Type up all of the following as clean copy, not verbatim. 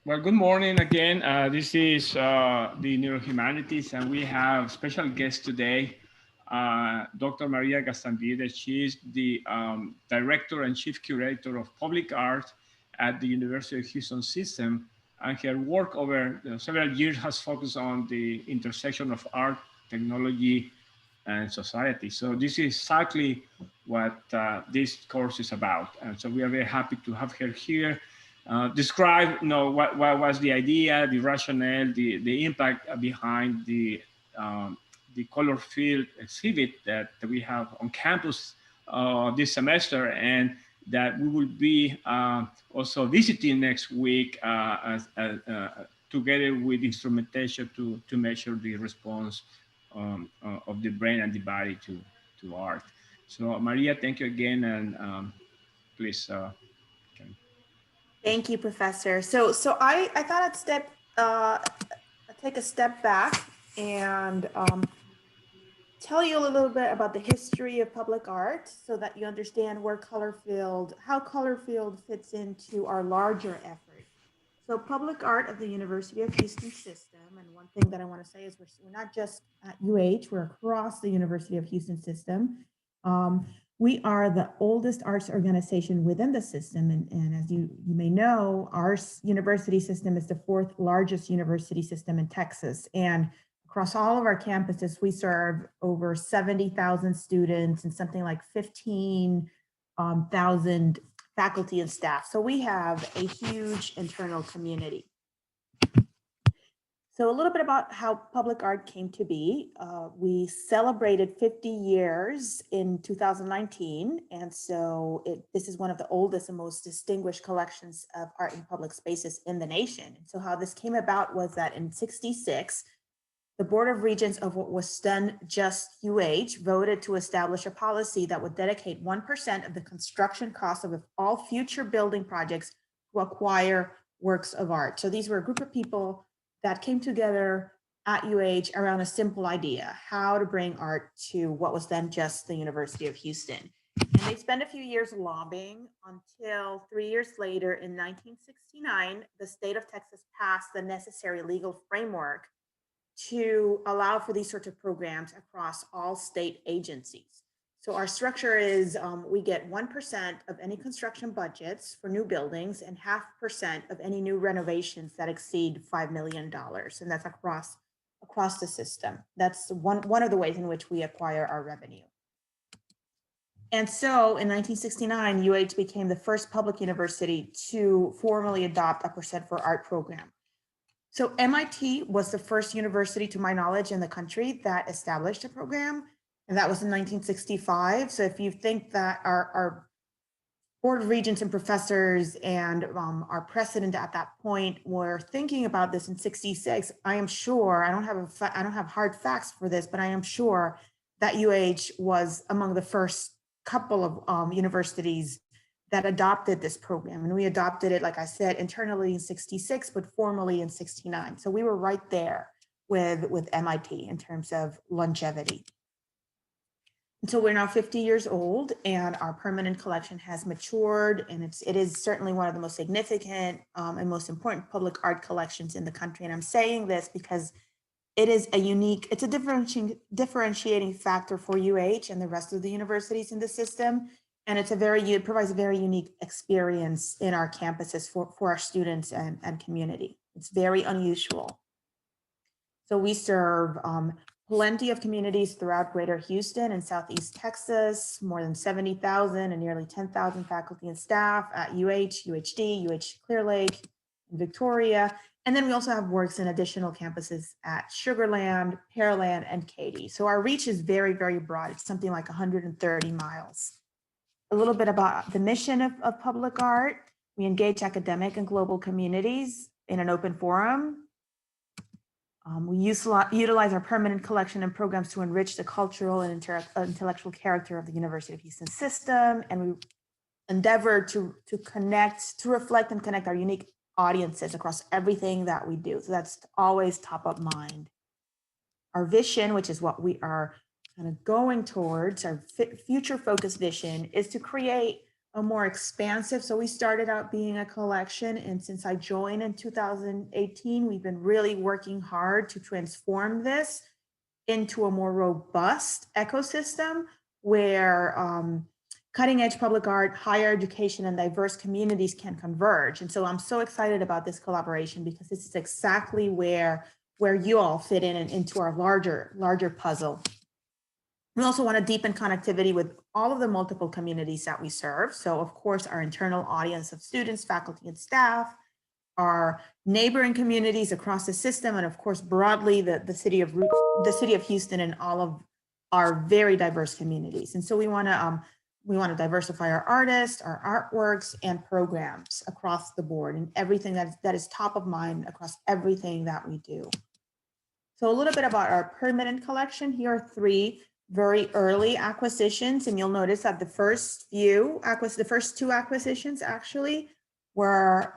Well, good morning again. This is the Neurohumanities, and we have special guest today, Dr. Maria Gaztambide. She is the Director and Chief Curator of Public Art at the University of Houston System, and her work over several years has focused on the intersection of art, technology, and society. So this is exactly what this course is about, and so we are very happy to have her here. Describe, what was the idea, the rationale, the impact behind the Colorfield exhibit that we have on campus this semester, and that we will be also visiting next week together with instrumentation to measure the response of the brain and the body to art. So Maria, thank you again, and please. Can Thank you, Professor. So I thought I'd take a step back and tell you a little bit about the history of public art so that you understand how Colorfield fits into our larger effort. So public art of the University of Houston system, and one thing that I want to say is we're not just at UH, we're across the University of Houston system. Um, we are the oldest arts organization within the system. And as you may know, our university system is the fourth largest university system in Texas. And across all of our campuses, we serve over 70,000 students and something like 15,000 faculty and staff. So we have a huge internal community. So a little bit about how public art came to be. We celebrated 50 years in 2019. And so this is one of the oldest and most distinguished collections of art in public spaces in the nation. And so how this came about was that in 66, the Board of Regents of what was then just UH voted to establish a policy that would dedicate 1% of the construction cost of all future building projects to acquire works of art. So these were a group of people that came together at UH around a simple idea, how to bring art to what was then just the University of Houston. And they spent a few years lobbying until 3 years later in 1969, the state of Texas passed the necessary legal framework to allow for these sorts of programs across all state agencies. So our structure is we get 1% of any construction budgets for new buildings and 0.5% of any new renovations that exceed $5 million. And that's across the system. That's one of the ways in which we acquire our revenue. And so in 1969, UH became the first public university to formally adopt a percent for art program. So MIT was the first university, to my knowledge, in the country that established a program, and that was in 1965. So if you think that our Board of Regents and professors and our president at that point were thinking about this in 66, I am sure, I don't have hard facts for this, but I am sure that UH was among the first couple of universities that adopted this program. And we adopted it, like I said, internally in 66, but formally in 69. So we were right there with MIT in terms of longevity. And so we're now 50 years old and our permanent collection has matured, and it is certainly one of the most significant and most important public art collections in the country. And I'm saying this because it's a differentiating factor for UH and the rest of the universities in the system. And it provides a very unique experience in our campuses for our students and community. It's very unusual. So we serve plenty of communities throughout Greater Houston and Southeast Texas, more than 70,000 and nearly 10,000 faculty and staff at UH, UHD, UH Clear Lake, and Victoria. And then we also have works in additional campuses at Sugarland, Pearland, and Katy. So our reach is very, very broad. It's something like 130 miles. A little bit about the mission of public art. We engage academic and global communities in an open forum. We utilize our permanent collection and programs to enrich the cultural and intellectual character of the University of Houston system. And we endeavor to reflect and connect our unique audiences across everything that we do. So that's always top of mind. Our vision, which is what we are kind of going towards, our future focused vision, is to create a more expansive. So we started out being a collection, and since I joined in 2018, we've been really working hard to transform this into a more robust ecosystem where cutting edge public art, higher education, and diverse communities can converge. And so I'm so excited about this collaboration because this is exactly where you all fit in and into our larger puzzle. We also want to deepen connectivity with all of the multiple communities that we serve. So of course, our internal audience of students, faculty, and staff, our neighboring communities across the system, and of course, broadly, the city of Houston and all of our very diverse communities. And so we want to diversify our artists, our artworks, and programs across the board, and everything that is top of mind across everything that we do. So a little bit about our permanent collection. Here are 3 very early acquisitions, and you'll notice that the first two acquisitions actually were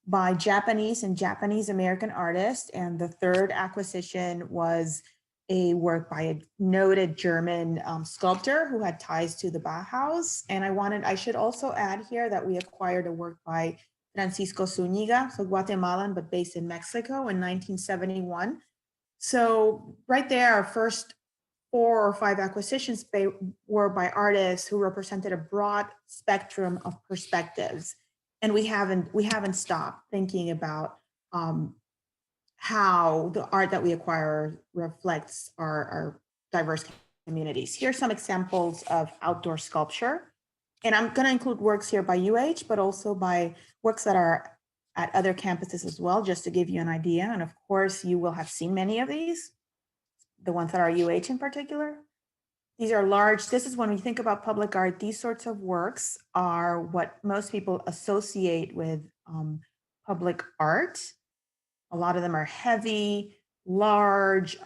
by Japanese and Japanese American artists, and the third acquisition was a work by a noted German sculptor who had ties to the Bauhaus. And I should also add here that we acquired a work by Francisco Zúñiga, so Guatemalan, but based in Mexico in 1971. So right there, our first 4 or 5 acquisitions were by artists who represented a broad spectrum of perspectives. And we haven't stopped thinking about how the art that we acquire reflects our diverse communities. Here are some examples of outdoor sculpture. And I'm going to include works here by UH, but also by works that are at other campuses as well, just to give you an idea. And of course, you will have seen many of these, the ones that are UH in particular. These are large. This is when we think about public art, these sorts of works are what most people associate with public art. A lot of them are heavy, large.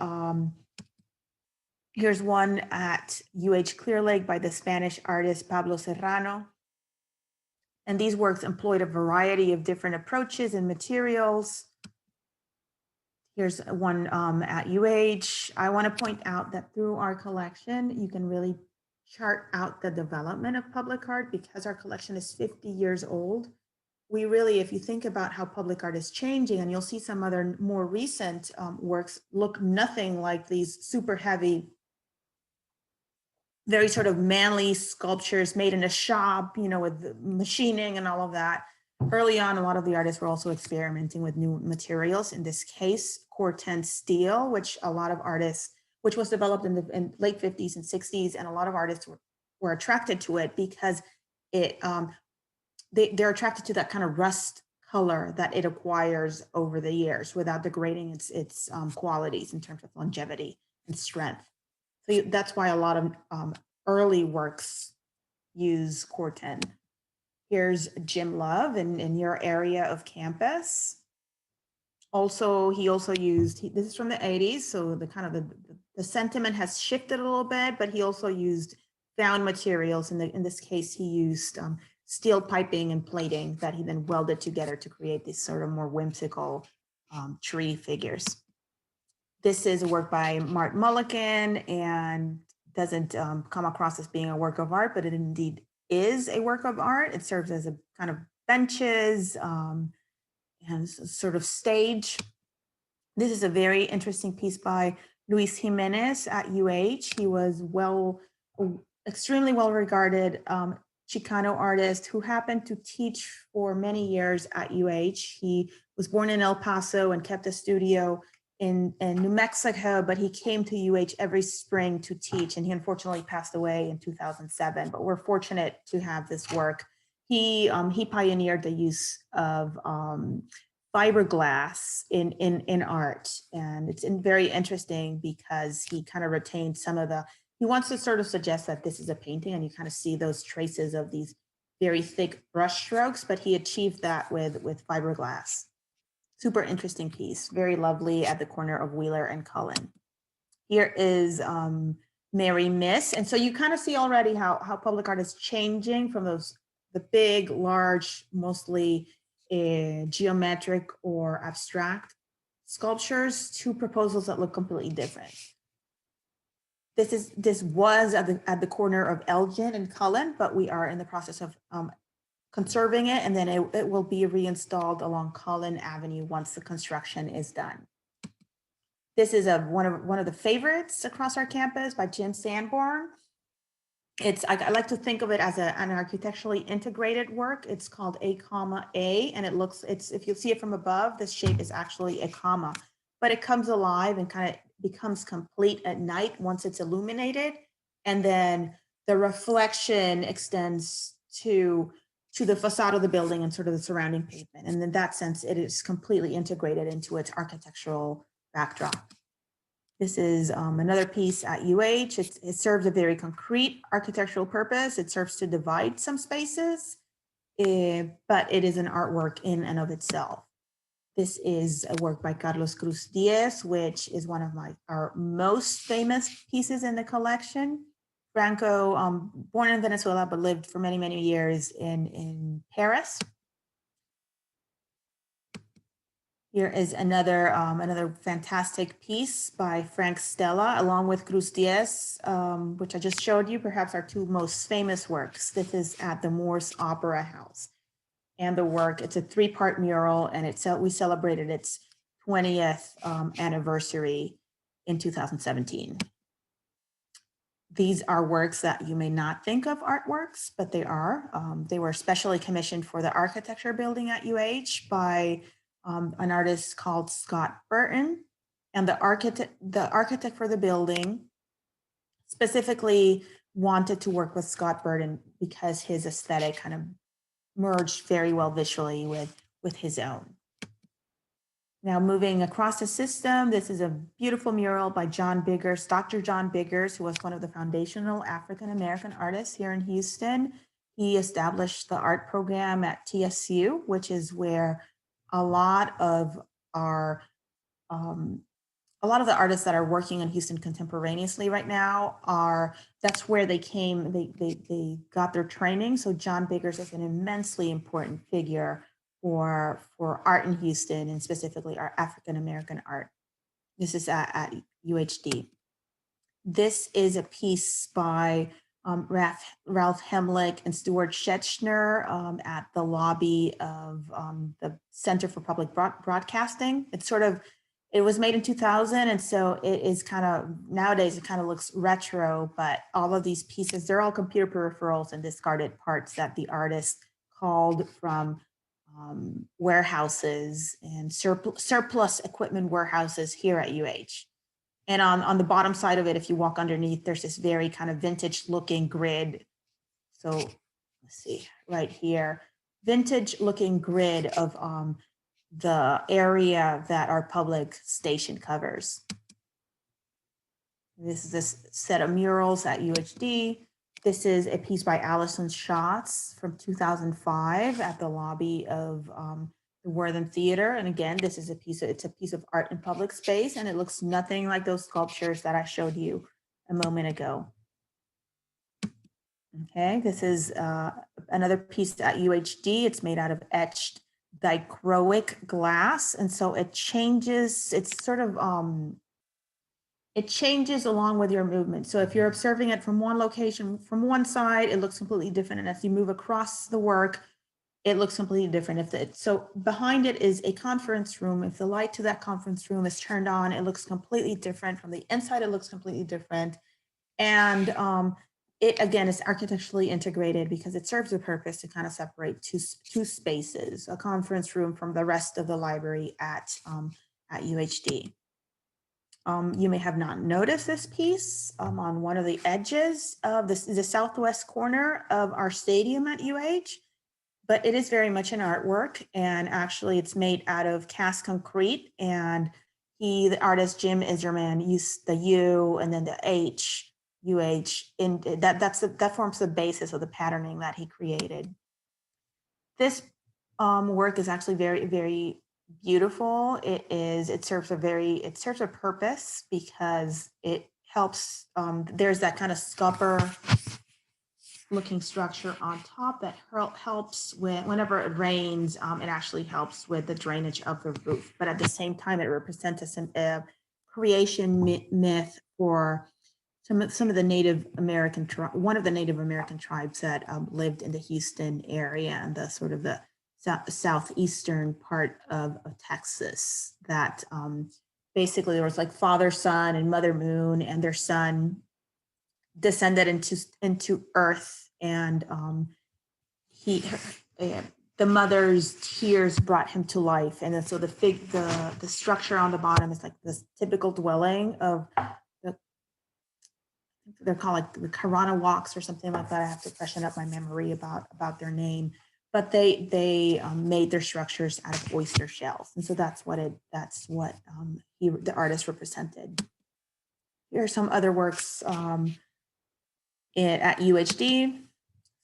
Here's one at UH Clear Lake by the Spanish artist Pablo Serrano. And these works employed a variety of different approaches and materials. Here's one at UH. I want to point out that through our collection, you can really chart out the development of public art because our collection is 50 years old. We really, if you think about how public art is changing, and you'll see some other more recent works look nothing like these super heavy, very sort of manly sculptures made in a shop, you know, with machining and all of that. Early on, a lot of the artists were also experimenting with new materials. In this case, Corten steel, which was developed in the late 50s and 60s, and a lot of artists were attracted to it because they're attracted to that kind of rust color that it acquires over the years without degrading its qualities in terms of longevity and strength. So that's why a lot of early works use Corten. Here's Jim Love in your area of campus. Also, he also used, this is from the 80s, so the sentiment has shifted a little bit, but he also used found materials. In this case, he used steel piping and plating that he then welded together to create these sort of more whimsical tree figures. This is a work by Mart Mulliken and doesn't come across as being a work of art, but it indeed is a work of art. It serves as a kind of benches and sort of stage. This is a very interesting piece by Luis Jimenez at UH. He was extremely well regarded Chicano artist who happened to teach for many years at UH. He was born in El Paso and kept a studio in New Mexico, but he came to UH every spring to teach, and he unfortunately passed away in 2007, but we're fortunate to have this work. He pioneered the use of fiberglass in art, and it's very interesting because he kind of retained some of he wants to sort of suggest that this is a painting, and you kind of see those traces of these very thick brush strokes, but he achieved that with fiberglass. Super interesting piece, very lovely at the corner of Wheeler and Cullen. Here is Mary Miss. And so you kind of see already how public art is changing from the big, large, mostly geometric or abstract sculptures to proposals that look completely different. this was at the corner of Elgin and Cullen, but we are in the process of conserving it, and then it will be reinstalled along Cullen Avenue once the construction is done. This is one of the favorites across our campus by Jim Sanborn. I like to think of it as an architecturally integrated work. It's called A, and if you see it from above, this shape is actually a comma, but it comes alive and kind of becomes complete at night once it's illuminated. And then the reflection extends to the facade of the building and sort of the surrounding pavement. And in that sense, it is completely integrated into its architectural backdrop. This is another piece at UH. It serves a very concrete architectural purpose. It serves to divide some spaces, but it is an artwork in and of itself. This is a work by Carlos Cruz Diaz, which is one of our most famous pieces in the collection. Franco, born in Venezuela, but lived for many, many years in Paris. Here is another fantastic piece by Frank Stella, along with Cruz Diaz, which I just showed you, perhaps our two most famous works. This is at the Moores Opera House. And the work, it's a 3-part mural, and we celebrated its 20th anniversary in 2017. These are works that you may not think of artworks, but they are. They were specially commissioned for the architecture building at UH by an artist called Scott Burton. And the architect for the building specifically wanted to work with Scott Burton because his aesthetic kind of merged very well visually with his own. Now moving across the system, this is a beautiful mural by John Biggers, Dr. John Biggers, who was one of the foundational African-American artists here in Houston. He established the art program at TSU, which is where a lot of the artists that are working in Houston contemporaneously right now that's where they came, they got their training. So John Biggers is an immensely important figure for art in Houston, and specifically our African-American art. This is at UHD. This is a piece by Ralph Hemlick and Stuart Schechtner at the lobby of the Center for Public Broadcasting. It was made in 2000, and so it is nowadays it kind of looks retro, but all of these pieces, they're all computer peripherals and discarded parts that the artist called from warehouses and surplus equipment warehouses here at UH. And on the bottom side of it, if you walk underneath, there's this very kind of vintage looking grid. So let's see, right here, vintage looking grid of the area that our public station covers. This is this set of murals at UHD. This is a piece by Allison Schatz from 2005 at the lobby of the Wortham Theater. And again, it's a piece of art in public space, and it looks nothing like those sculptures that I showed you a moment ago. Okay, this is another piece at UHD. It's made out of etched dichroic glass, and so it changes. It's sort of it changes along with your movement. So if you're observing it from one location, from one side, it looks completely different, and as you move across the work, it looks completely different. So behind it is a conference room. If the light to that conference room is turned on, it looks completely different. From the inside, it looks completely different, and it again is architecturally integrated because it serves a purpose to kind of separate two spaces, a conference room from the rest of the library at UHD. You may have not noticed this piece on one of the edges of the southwest corner of our stadium at UH, but it is very much an artwork, and actually it's made out of cast concrete, and the artist Jim Iserman used the U and then the H, UH, in that forms the basis of the patterning that he created. This work is actually very, very beautiful. It serves a purpose because it helps. There's that kind of scupper looking structure on top that helps whenever it rains. It actually helps with the drainage of the roof, but at the same time, it represents a creation myth for some of the Native American one of the Native American tribes that lived in the Houston area and the sort of the southeastern part of Texas. That basically there was like father, son, and mother moon, and their son descended into earth, and the mother's tears brought him to life, and then so the structure on the bottom is like this typical dwelling of they're called like the Karana walks or something like that. I have to freshen up my memory about their name, but they made their structures out of oyster shells, and so that's what the artist represented. Here are some other works at UHD,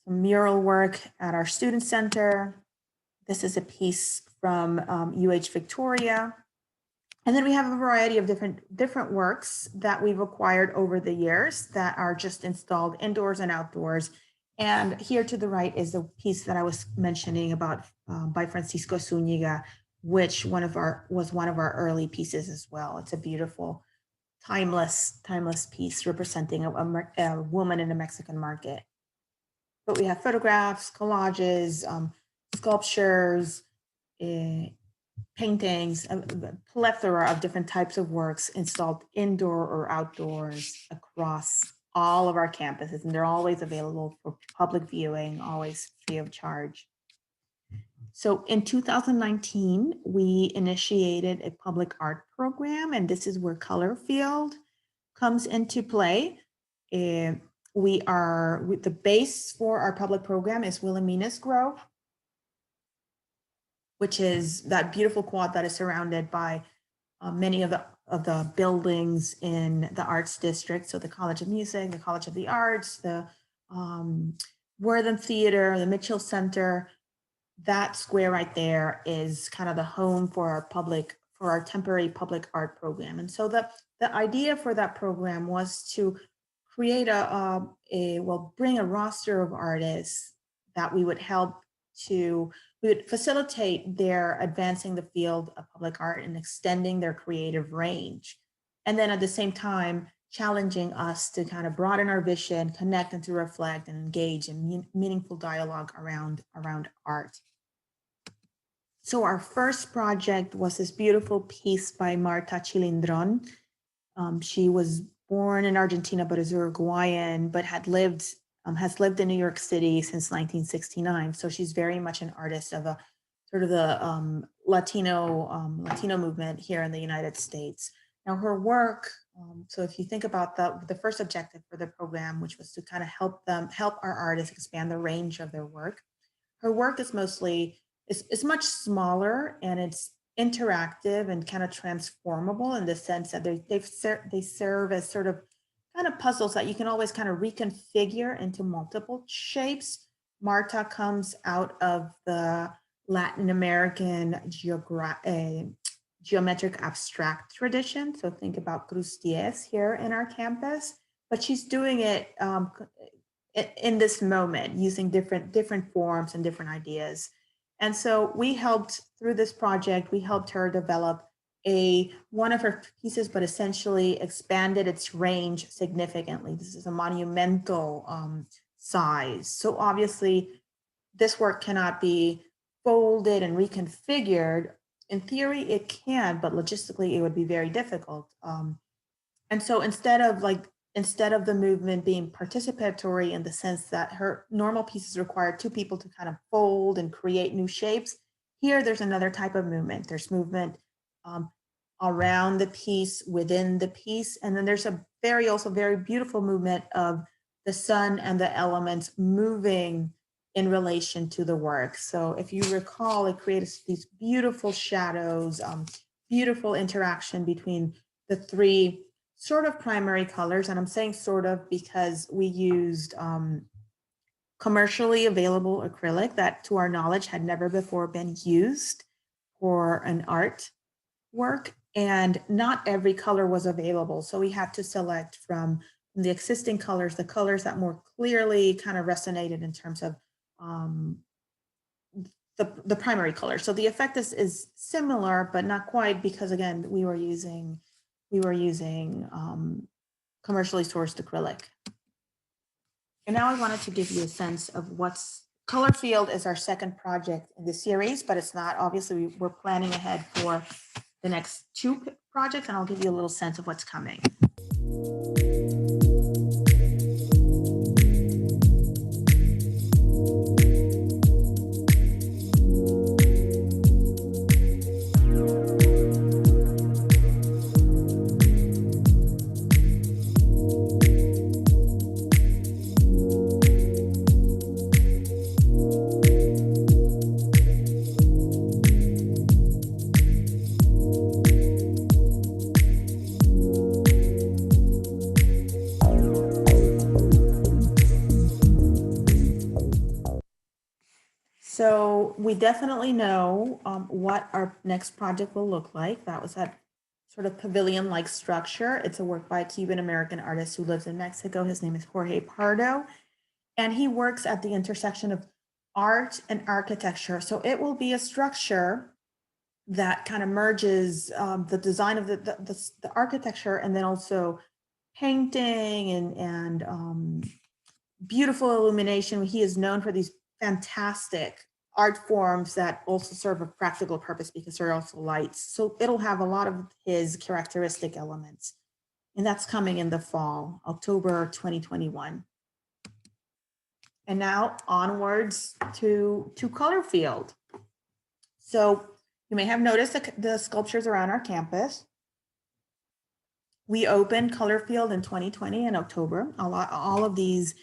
some mural work at our student center. This is a piece from UH Victoria. And then we have a variety of different works that we've acquired over the years that are just installed indoors and outdoors. And here to the right is the piece that I was mentioning about by Francisco Zúñiga, which was one of our early pieces as well. It's a beautiful, timeless piece representing a woman in a Mexican market. But we have photographs, collages, sculptures, paintings, a plethora of different types of works installed indoor or outdoors across all of our campuses, and they're always available for public viewing, always free of charge. So in 2019, we initiated a public art program, and this is where Colorfield comes into play. The base for our public program is Wilhelmina's Grove, which is that beautiful quad that is surrounded by many of the buildings in the arts district. So the College of Music, the College of the Arts, the Wortham Theater, the Mitchell Center. That square right there is kind of the home for our temporary public art program. And so the idea for that program was to create bring a roster of artists that we would facilitate their advancing the field of public art and extending their creative range. And then at the same time, challenging us to kind of broaden our vision, connect and to reflect and engage in meaningful dialogue around art. So our first project was this beautiful piece by Marta Chilindron. She was born in Argentina, but is Uruguayan, but has lived in New York City since 1969. So she's very much an artist of a sort of the Latino movement here in the United States. Now her work, so if you think about the first objective for the program, which was to kind of help our artists expand the range of their work. Her work is it's much smaller, and it's interactive and kind of transformable in the sense that they serve as sort of kind of puzzles that you can always kind of reconfigure into multiple shapes. Marta comes out of the Latin American geometric abstract tradition. So think about Cruz Diez here in our campus, but she's doing it in this moment using different forms and different ideas. And so through this project, we helped her develop one of her pieces, but essentially expanded its range significantly. This is a monumental size. So obviously this work cannot be folded and reconfigured. In theory, it can, but logistically it would be very difficult. And so instead of the movement being participatory in the sense that her normal pieces require two people to kind of fold and create new shapes, here there's another type of movement. There's movement around the piece, within the piece, and then there's a very beautiful movement of the sun and the elements moving in relation to the work. So if you recall, it creates these beautiful shadows, beautiful interaction between the three sort of primary colors. And I'm saying sort of because we used commercially available acrylic that, to our knowledge, had never before been used for an art work. And not every color was available. So we had to select from the existing colors, the colors that more clearly kind of resonated in terms of the primary color. So the effect is similar, but not quite, because again, we were using commercially sourced acrylic. And now I wanted to give you a sense of what's Colorfield is our second project in the series, but it's not. Obviously, we're planning ahead for the next two projects, and I'll give you a little sense of what's coming. So we definitely know what our next project will look like. That was that sort of pavilion-like structure. It's a work by a Cuban-American artist who lives in Mexico. His name is Jorge Pardo, and he works at the intersection of art and architecture. So it will be a structure that kind of merges the design of the architecture and then also painting and beautiful illumination. He is known for these fantastic art forms that also serve a practical purpose because they're also lights. So it'll have a lot of his characteristic elements. And that's coming in the fall, October 2021. And now onwards to Colorfield. So you may have noticed the sculptures around our campus. We opened Colorfield in 2020 in October. All of these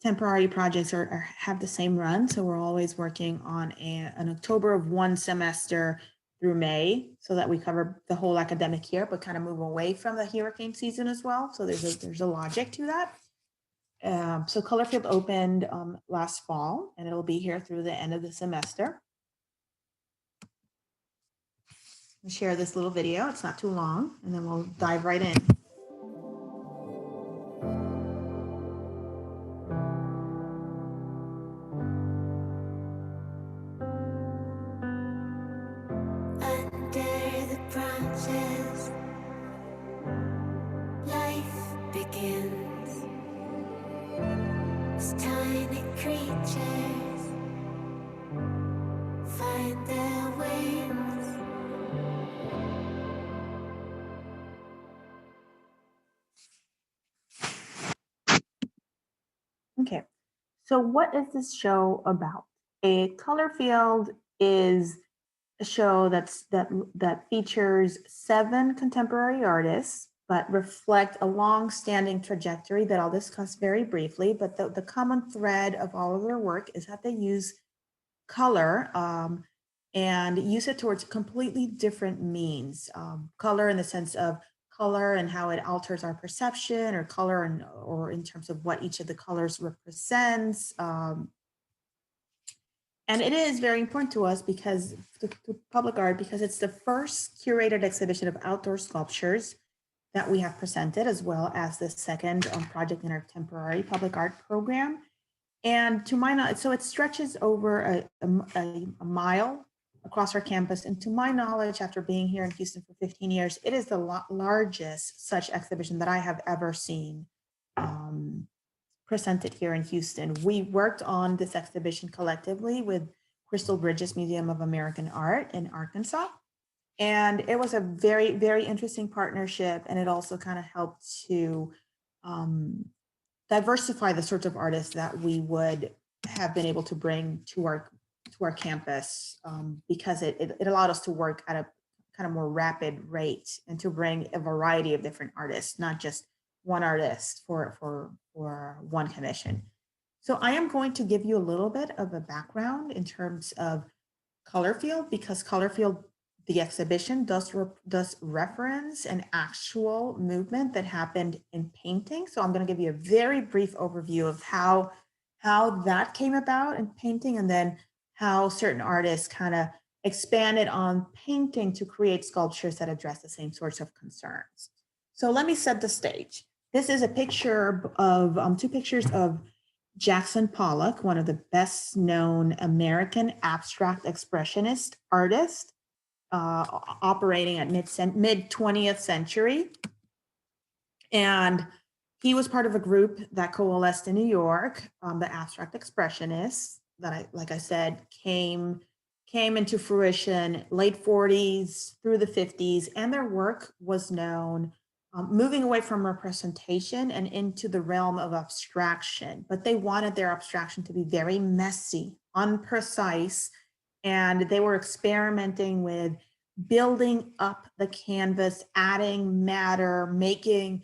temporary projects have the same run. So we're always working on an October of one semester through May so that we cover the whole academic year, but kind of move away from the hurricane season as well. So there's a logic to that. So Colorfield opened last fall, and it'll be here through the end of the semester. I'll share this little video. It's not too long, and then we'll dive right in. Okay, so what is this show about? A Colorfield is a show that features 7 contemporary artists, but reflect a long-standing trajectory that I'll discuss very briefly. But the common thread of all of their work is that they use color and use it towards completely different means. Color in the sense of color and how it alters our perception, or color or in terms of what each of the colors represents. And it is very important to us because the public art, because it's the first curated exhibition of outdoor sculptures that we have presented, as well as the second project in our temporary public art program. And to my knowledge, so it stretches over a mile across our campus. And to my knowledge, after being here in Houston for 15 years, it is the largest such exhibition that I have ever seen presented here in Houston. We worked on this exhibition collectively with Crystal Bridges Museum of American Art in Arkansas. And it was a very, very interesting partnership. And it also kind of helped to diversify the sorts of artists that we would have been able to bring to our campus, because it allowed us to work at a kind of more rapid rate and to bring a variety of different artists, not just one artist for one commission. So I am going to give you a little bit of a background in terms of Colorfield, because Colorfield, the exhibition, does reference an actual movement that happened in painting. So I'm going to give you a very brief overview of how that came about in painting, and then how certain artists kind of expanded on painting to create sculptures that address the same sorts of concerns. So let me set the stage. This is a picture of 2 pictures of Jackson Pollock, one of the best known American abstract expressionist artists, operating at mid 20th century. And He was part of a group that coalesced in New York, the abstract expressionists that like I said, came into fruition late 40s through the 50s, and their work was known moving away from representation and into the realm of abstraction. But they wanted their abstraction to be very messy, unprecise, and they were experimenting with building up the canvas, adding matter, making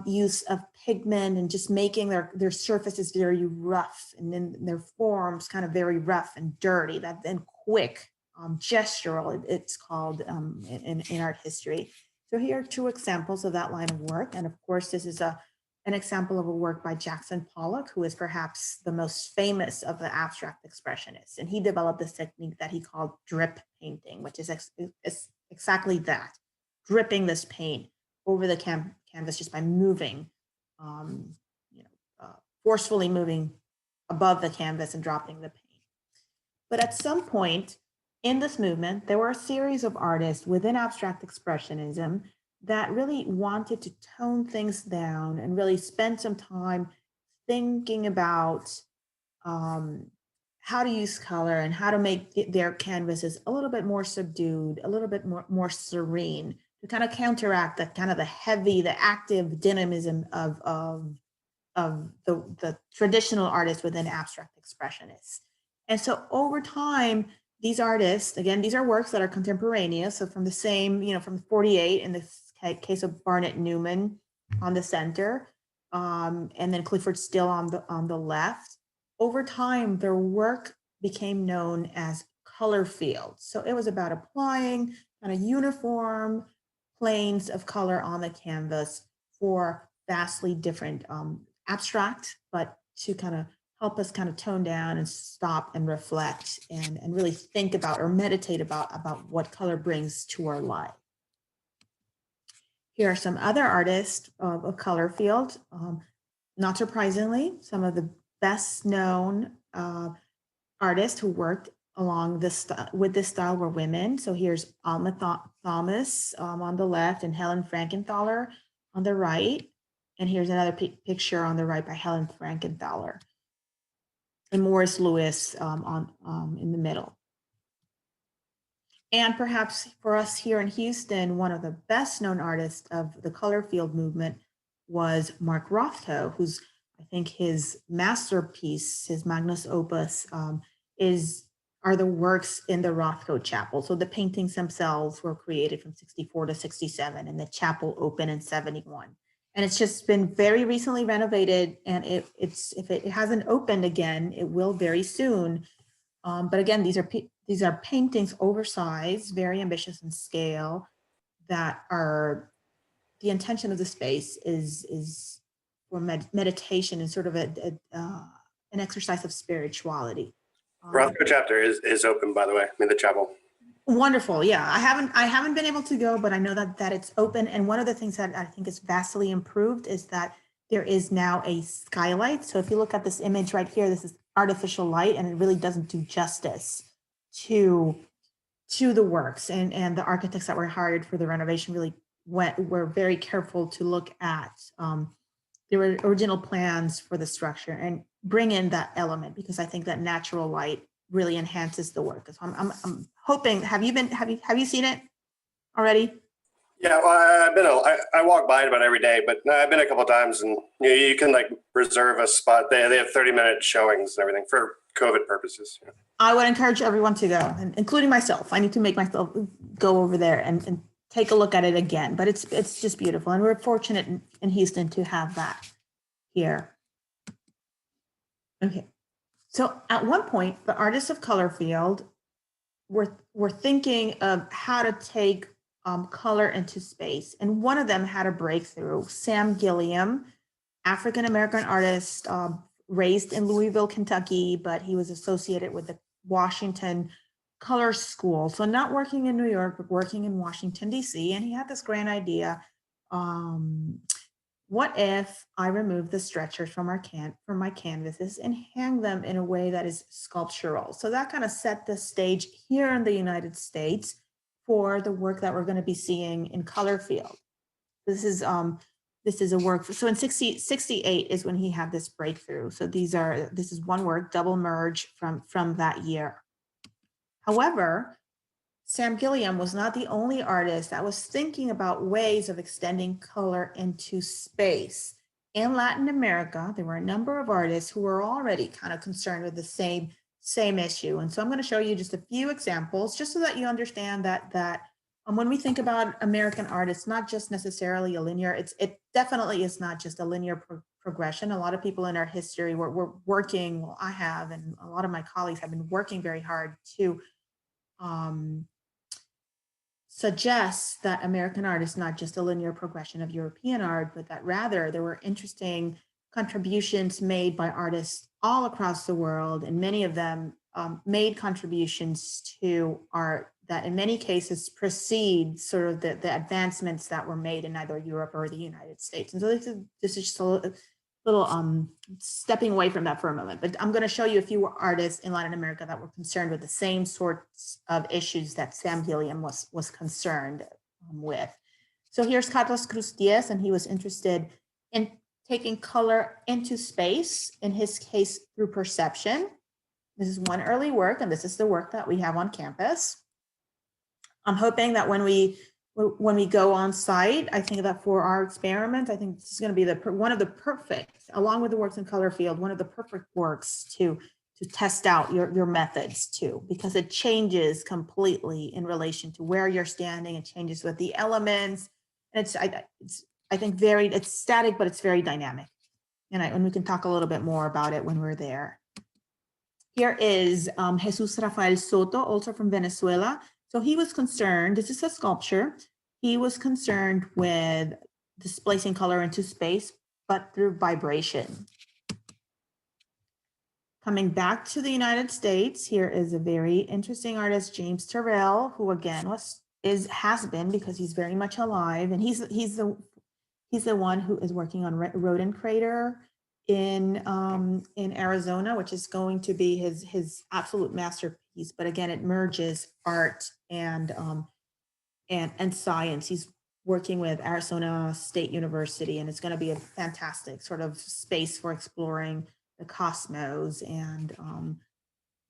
use of pigment, and just making their surfaces very rough, and then their forms kind of very rough and dirty, that then quick, gestural, it's called in art history. So here are two examples of that line of work. And of course, this is an example of a work by Jackson Pollock, who is perhaps the most famous of the abstract expressionists. And he developed this technique that he called drip painting, which is exactly that, dripping this paint over the canvas just by moving, forcefully moving above the canvas and dropping the paint. But at some point in this movement, there were a series of artists within abstract expressionism that really wanted to tone things down and really spend some time thinking about how to use color and how to make their canvases a little bit more subdued, a little bit more serene, to kind of counteract the kind of the heavy, the active dynamism of the traditional artists within abstract expressionists. And so over time, these artists, again, these are works that are contemporaneous. So from the same, from 48, in the case of Barnett Newman on the center, and then Clifford Still on the left. Over time, their work became known as Colorfields. So it was about applying kind of uniform planes of color on the canvas for vastly different abstract, but to kind of help us kind of tone down and stop and reflect and really think about or meditate about what color brings to our life. Here are some other artists of Colorfield. Not surprisingly, some of the best known artists who worked along this with this style were women. So here's Alma Thomas on the left and Helen Frankenthaler on the right. And here's another picture on the right by Helen Frankenthaler. And Morris Lewis in the middle. And perhaps for us here in Houston, one of the best known artists of the Colorfield movement was Mark Rothko, who's, I think his masterpiece, his magnus opus, are the works in the Rothko Chapel. So the paintings themselves were created from 64 to 67, and the chapel opened in 71. And it's just been very recently renovated, and if it hasn't opened again, it will very soon. But again, these are paintings oversized, very ambitious in scale, that are, the intention of the space is for meditation and sort of an exercise of spirituality. Rothko chapter is open, by the way. I mean, the chapel. Wonderful. Yeah, I haven't been able to go, but I know that it's open. And one of the things that I think is vastly improved is that there is now a skylight. So if you look at this image right here, this is artificial light, and it really doesn't do justice to the works. And the architects that were hired for the renovation really were very careful to look at the original plans for the structure and bring in that element, because I think that natural light really enhances the work. So I'm hoping. Have you seen it already? Yeah, well, I walk by it about every day, but I've been a couple of times, and you can like reserve a spot. They have 30-minute showings and everything for COVID purposes. Yeah. I would encourage everyone to go, including myself. I need to make myself go over there and take a look at it again. But it's just beautiful, and we're fortunate in Houston to have that here. Okay, so at one point, the artists of Colorfield were thinking of how to take color into space, and one of them had a breakthrough. Sam Gilliam, African-American artist, raised in Louisville, Kentucky, but he was associated with the Washington Color School. So not working in New York, but working in Washington, D.C. And he had this grand idea. What if I remove the stretchers from my canvases and hang them in a way that is sculptural? So that kind of set the stage here in the United States for the work that we're going to be seeing in Colorfield. This is this is a work. So in 68 is when he had this breakthrough. So this is one work, double merge from that year. However, Sam Gilliam was not the only artist that was thinking about ways of extending color into space. In Latin America, there were a number of artists who were already kind of concerned with the same issue. And so I'm going to show you just a few examples, just so that you understand that when we think about American art, it's not just necessarily a linear, it definitely is not just a linear progression. A lot of people in our history were working, well, I have, and a lot of my colleagues have been working very hard to suggests that American art is not just a linear progression of European art, but that rather there were interesting contributions made by artists all across the world, and many of them made contributions to art that in many cases precede sort of the advancements that were made in either Europe or the United States. And so this is just a little stepping away from that for a moment, but I'm going to show you a few artists in Latin America that were concerned with the same sorts of issues that Sam Gilliam was concerned with. So here's Carlos Cruz Diaz, and he was interested in taking color into space, in his case through perception. This is one early work, and this is the work that we have on campus. I'm hoping that when we go on site, I think that for our experiment, I think this is going to be one of the perfect, along with the works in Colorfield, one of the perfect works to test out your methods too, because it changes completely in relation to where you're standing. It changes with the elements, and I think it's static, but it's very dynamic. And we can talk a little bit more about it when we're there. Here is Jesus Rafael Soto, also from Venezuela. So he was concerned, this is a sculpture, he was concerned with displacing color into space, but through vibration. Coming back to the United States, here is a very interesting artist, James Turrell, who again has been, because he's very much alive, and he's the one who is working on Rodent Crater in Arizona, which is going to be his absolute masterpiece. But again, it merges art and science. He's working with Arizona State University, and it's going to be a fantastic sort of space for exploring the cosmos and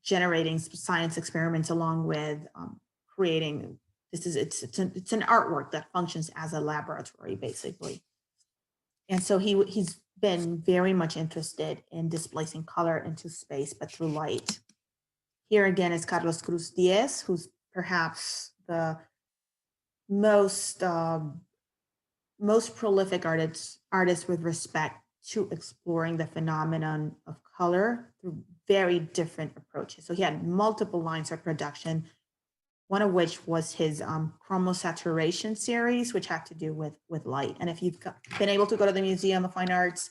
generating science experiments, along with creating. It's an artwork that functions as a laboratory, basically. And so he's been very much interested in displacing color into space, but through light. Here again is Carlos Cruz Diaz, who's perhaps the most prolific artist with respect to exploring the phenomenon of color through very different approaches. So he had multiple lines of production, one of which was his chromosaturation series, which had to do with light. And if you've been able to go to the Museum of Fine Arts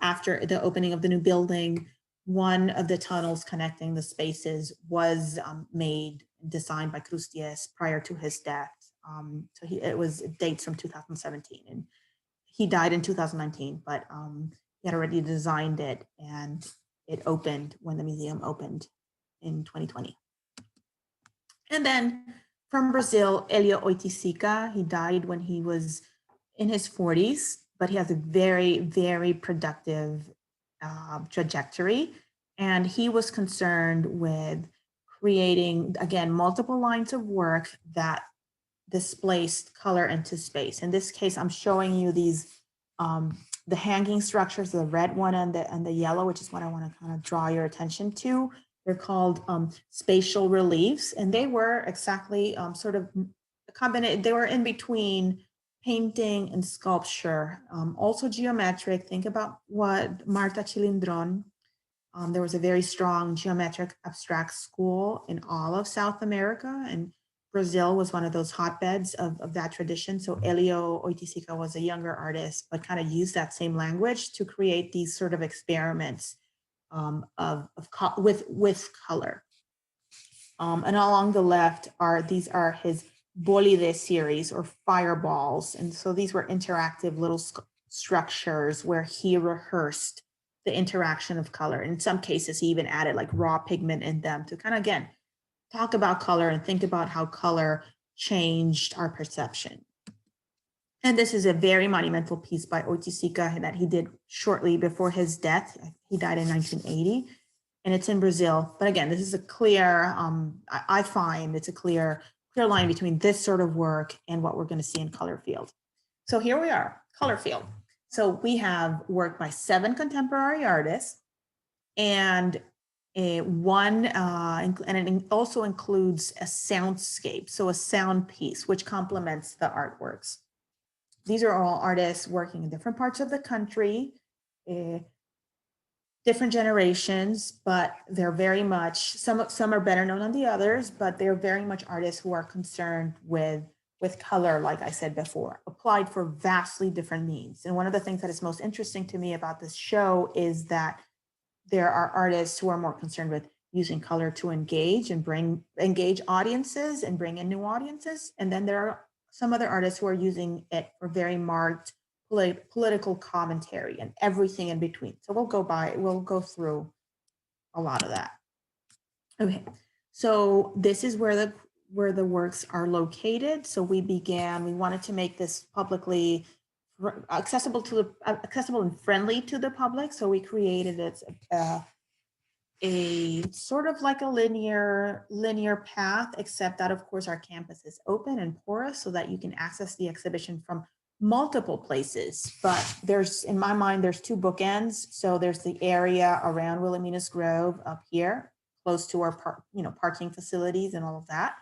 after the opening of the new building, one of the tunnels connecting the spaces was designed by Cruz Diaz prior to his death. So it dates from 2017, and he died in 2019, but he had already designed it, and it opened when the museum opened in 2020. And then from Brazil, Elio Oiticica, he died when he was in his 40s, but he has a very, very productive trajectory. And he was concerned with creating, again, multiple lines of work that displaced color into space. In this case, I'm showing you these, the hanging structures, the red one and the yellow, which is what I want to kind of draw your attention to. They're called spatial reliefs, and they were exactly sort of a combination. They were in between painting and sculpture, also geometric. Think about what Marta Chilindron, there was a very strong geometric abstract school in all of South America, and Brazil was one of those hotbeds of that tradition. So Elio Oiticica was a younger artist, but kind of used that same language to create these sort of experiments with color. And along the left these are his bolide series, or fireballs. And so these were interactive little structures where he rehearsed the interaction of color. In some cases, he even added like raw pigment in them to kind of, again, talk about color and think about how color changed our perception. And this is a very monumental piece by Oiticica that he did shortly before his death. He died in 1980, and it's in Brazil. But again, this is a clear, I find it's a clear line between this sort of work and what we're going to see in Colorfield. So here we are, Colorfield. So we have work by 7 contemporary artists, and and it also includes a soundscape, so a sound piece, which complements the artworks. These are all artists working in different parts of the country, different generations, but they're very much, some are better known than the others, but they're very much artists who are concerned with color, like I said before, applied for vastly different means. And one of the things that is most interesting to me about this show is that there are artists who are more concerned with using color to engage audiences and bring in new audiences. And then there are some other artists who are using it for very marked political commentary and everything in between. So we'll go through a lot of that. Okay, so this is where the works are located. So we wanted to make this publicly accessible and friendly to the public. So we created it a sort of like a linear path, except that of course our campus is open and porous so that you can access the exhibition from multiple places. But in my mind, there's 2 bookends. So there's the area around Wilhelmina's Grove up here, close to our parking facilities and all of that.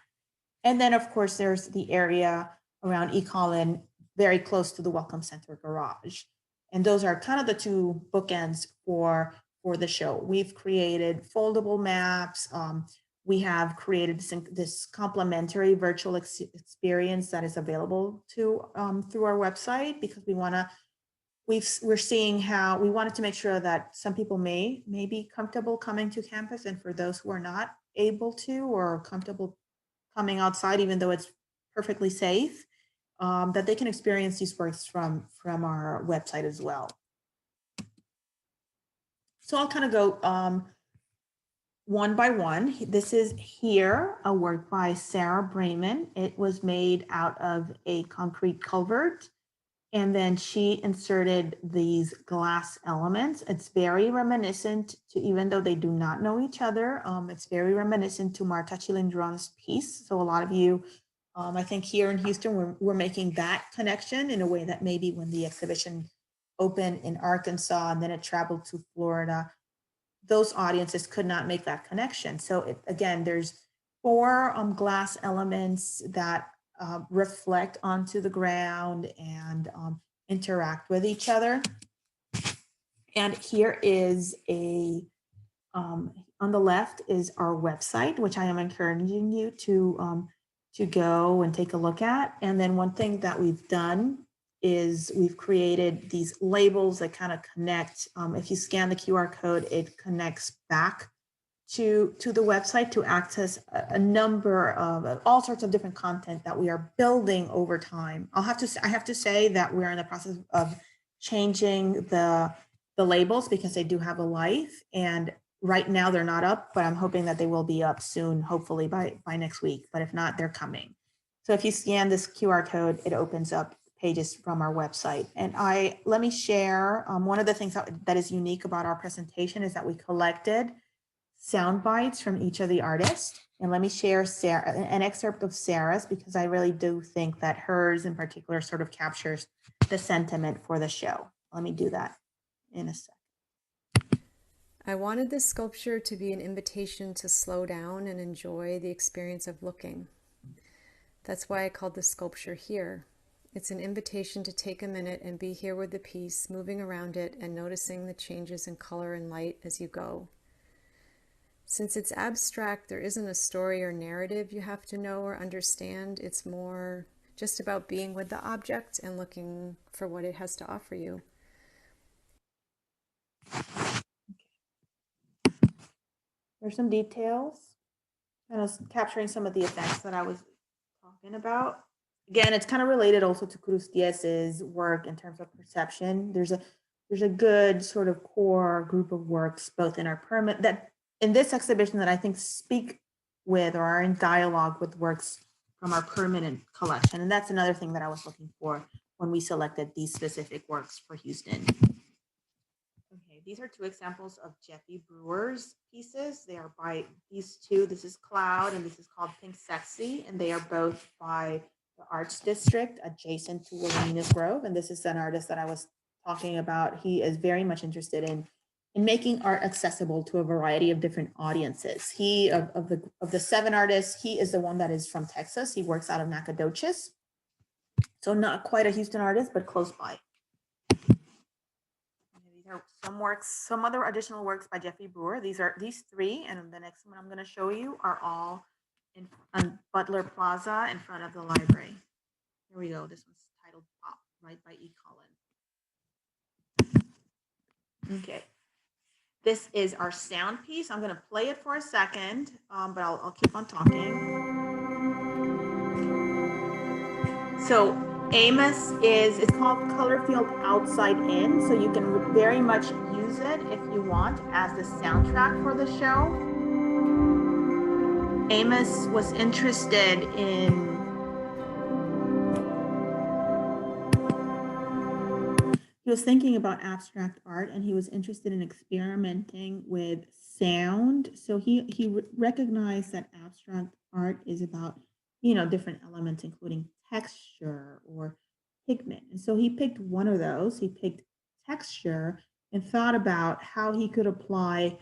And then of course there's the area around Ecolin, very close to the Welcome Center garage. And those are kind of the 2 bookends for the show. We've created foldable maps. We have created this complimentary virtual experience that is available through our website, because we're seeing how we wanted to make sure that some people may be comfortable coming to campus, and for those who are not able to or comfortable coming outside, even though it's perfectly safe, that they can experience these works from our website as well. So I'll kind of go one by one. This is here a work by Sarah Brayman. It was made out of a concrete culvert, and then she inserted these glass elements. It's very reminiscent to, even though they do not know each other, it's very reminiscent to Marta Chilindron's piece. So a lot of you, I think here in Houston, we're making that connection in a way that maybe when the exhibition opened in Arkansas and then it traveled to Florida, those audiences could not make that connection. So again, there's 4 glass elements that reflect onto the ground and interact with each other. And here is on the left is our website, which I am encouraging you to go and take a look at. And then one thing that we've done is we've created these labels that kind of connect. If you scan the QR code, it connects back to the website to access a number of all sorts of different content that we are building over time. I have to say that we're in the process of changing the labels because they do have a life, and right now they're not up, but I'm hoping that they will be up soon, hopefully by next week. But if not, they're coming. So if you scan this QR code, it opens up pages from our website. And let me share, one of the things that is unique about our presentation is that we collected sound bites from each of the artists. And let me share an excerpt of Sarah's, because I really do think that hers in particular sort of captures the sentiment for the show. Let me do that in a sec. I wanted this sculpture to be an invitation to slow down and enjoy the experience of looking. That's why I called the sculpture Here. It's an invitation to take a minute and be here with the piece, moving around it and noticing the changes in color and light as you go. Since it's abstract, there isn't a story or narrative you have to know or understand. It's more just about being with the object and looking for what it has to offer you. There's some details, kind of capturing some of the effects that I was talking about. Again, it's kind of related also to Cruz Diez's work in terms of perception. There's a good sort of core group of works, both in our permit that in this exhibition that I think speak with or are in dialogue with works from our permanent collection. And that's another thing that I was looking for when we selected these specific works for Houston. Okay, these are two examples of Jeffy Brewer's pieces. They are by these two. This is Cloud and this is called Pink Sexy, and they are both by the Arts District adjacent to Wilhelmina's Grove. And this is an artist that I was talking about. He is very much interested in making art accessible to a variety of different audiences. He, of the 7 artists, he is the one that is from Texas. He works out of Nacogdoches. So not quite a Houston artist, but close by. These are some works, some other additional works by Jeffy Brewer. These are these 3, and the next one I'm going to show you are all on Butler Plaza in front of the library. Here we go. This one's titled Pop, right, by E. Collin. Okay. This is our sound piece. I'm going to play it for a second, but I'll keep on talking. So Amos it's called Colorfield Outside In, so you can very much use it if you want as the soundtrack for the show. Amos was interested in he was thinking about abstract art, and he was interested in experimenting with sound. So he recognized that abstract art is about, different elements, including texture or pigment. And so he picked one of those. He picked texture and thought about how he could apply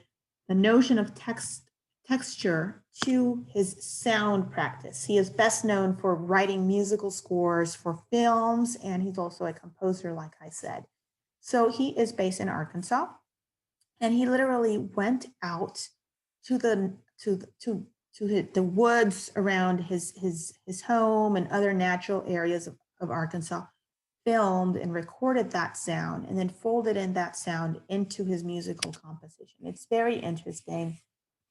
the notion of texture to his sound practice. He is best known for writing musical scores for films, and he's also a composer, like I said. So he is based in Arkansas, and he literally went out to the woods around his home and other natural areas of Arkansas, filmed and recorded that sound, and then folded in that sound into his musical composition. It's very interesting.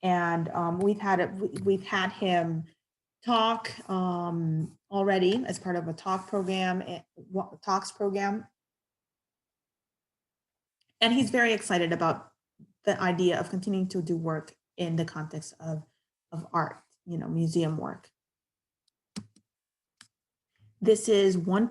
And we've had him talk already as part of a talks program, and he's very excited about the idea of continuing to do work in the context of art, museum work. This is one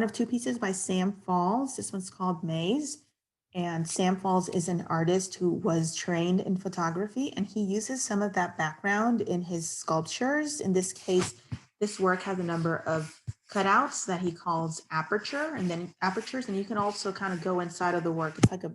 of 2 pieces by Sam Falls. This one's called Maze. And Sam Falls is an artist who was trained in photography, and he uses some of that background in his sculptures. In this case, this work has a number of cutouts that he calls apertures, and you can also kind of go inside of the work. It's like a,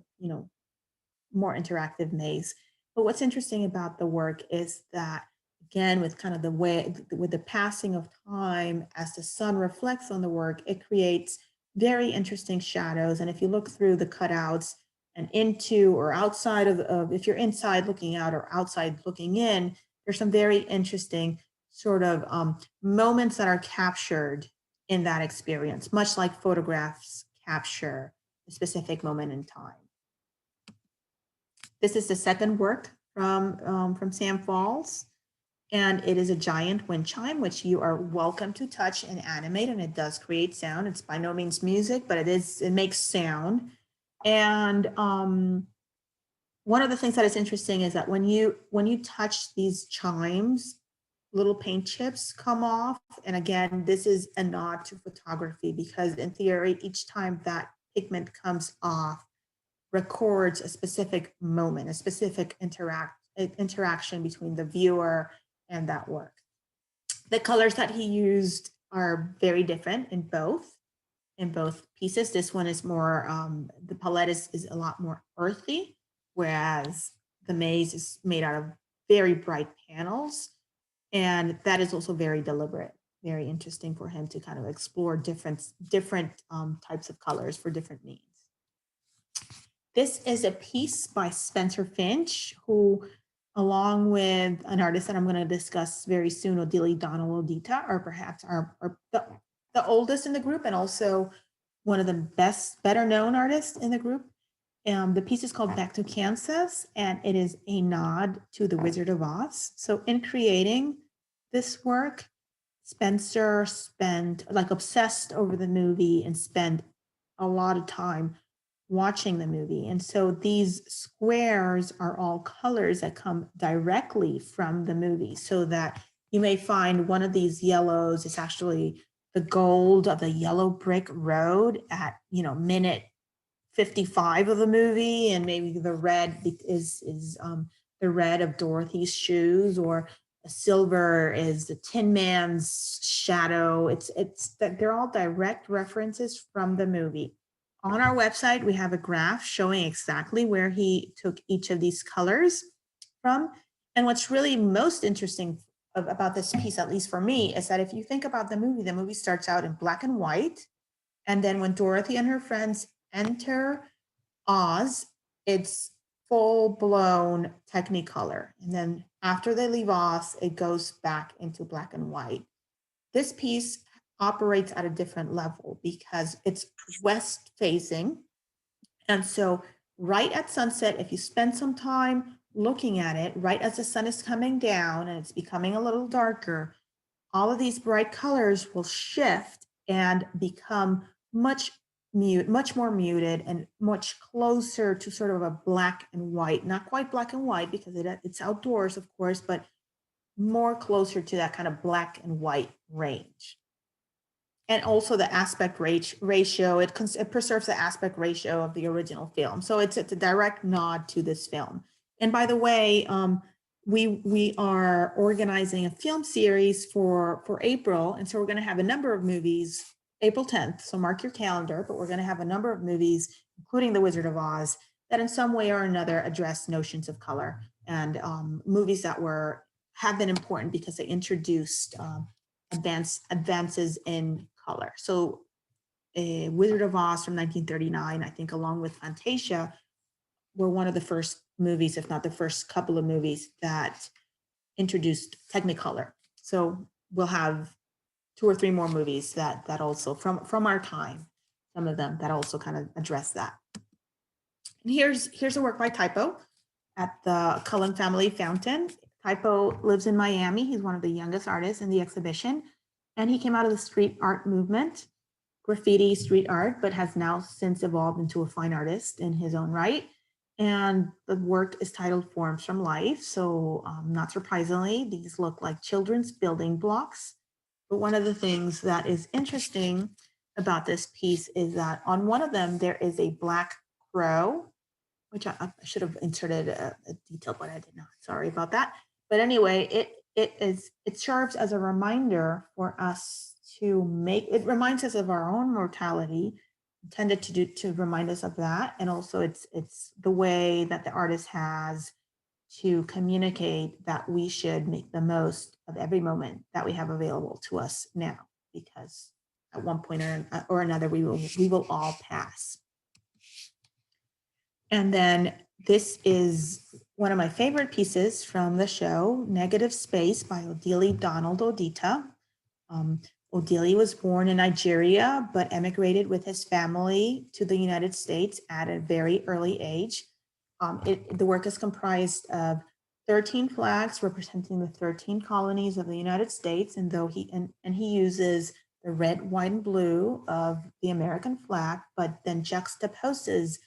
more interactive maze. But what's interesting about the work is that, again, with kind of with the passing of time, as the sun reflects on the work, it creates very interesting shadows. And if you look through the cutouts and into or outside of if you're inside looking out or outside looking in, there's some very interesting sort of moments that are captured in that experience, much like photographs capture a specific moment in time. This is the second work from Sam Falls, and it is a giant wind chime, which you are welcome to touch and animate, and it does create sound. It's by no means music, but it makes sound. And one of the things that is interesting is that when you touch these chimes, little paint chips come off. And again, this is a nod to photography, because in theory, each time that pigment comes off records a specific moment, a specific interaction between the viewer and that work. The colors that he used are very different in both pieces. This one is more, the palette is a lot more earthy, whereas the maze is made out of very bright panels. And that is also very deliberate, very interesting for him to kind of explore different types of colors for different needs. This is a piece by Spencer Finch, who, along with an artist that I'm going to discuss very soon, Odili Donald-Odita, are perhaps the oldest in the group, and also one of the better known artists in the group. The piece is called Back to Kansas, and it is a nod to The Wizard of Oz. So in creating this work, Spencer obsessed over the movie and spent a lot of time watching the movie. And so these squares are all colors that come directly from the movie, so that you may find one of these yellows is actually the gold of the yellow brick road at, minute 55 of the movie, and maybe the red is the red of Dorothy's shoes, or a silver is the Tin Man's shadow. It's that they're all direct references from the movie. On our website, we have a graph showing exactly where he took each of these colors from. And what's really most interesting about this piece, at least for me, is that if you think about the movie starts out in black and white. And then when Dorothy and her friends enter Oz, it's full-blown Technicolor. And then after they leave Oz, it goes back into black and white. This piece operates at a different level because it's west facing. And so right at sunset, if you spend some time looking at it, right as the sun is coming down and it's becoming a little darker, all of these bright colors will shift and become much more muted and much closer to sort of a black and white, not quite black and white because it's outdoors, of course, but more closer to that kind of black and white range. And also the aspect ratio, it preserves the aspect ratio of the original film. So it's a direct nod to this film. And by the way, we are organizing a film series for April. And so we're going to have a number of movies, April 10th. So mark your calendar, but we're going to have a number of movies, including The Wizard of Oz, that in some way or another address notions of color, and movies that have been important because they introduced advances in color. So Wizard of Oz from 1939, I think, along with Fantasia, were one of the first movies, if not the first couple of movies, that introduced Technicolor. So we'll have 2 or 3 more movies that also from our time, some of them that also kind of address that. And here's a work by Typo at the Cullen Family Fountain. Typo lives in Miami. He's one of the youngest artists in the exhibition. And he came out of the street art movement, graffiti street art, but has now since evolved into a fine artist in his own right. And the work is titled Forms from Life. So not surprisingly, these look like children's building blocks. But one of the things that is interesting about this piece is that on one of them, there is a black crow, which I should have inserted a detail, but I did not. Sorry about that. But anyway, it serves as a reminder for us it reminds us of our own mortality, intended to remind us of that. And also it's the way that the artist has to communicate that we should make the most of every moment that we have available to us now, because at one point or another, we will all pass. And then this is one of my favorite pieces from the show, Negative Space by Odili Donald Odita. Odili was born in Nigeria, but emigrated with his family to the United States at a very early age. The work is comprised of 13 flags representing the 13 colonies of the United States, and he uses the red, white, and blue of the American flag, but then juxtaposes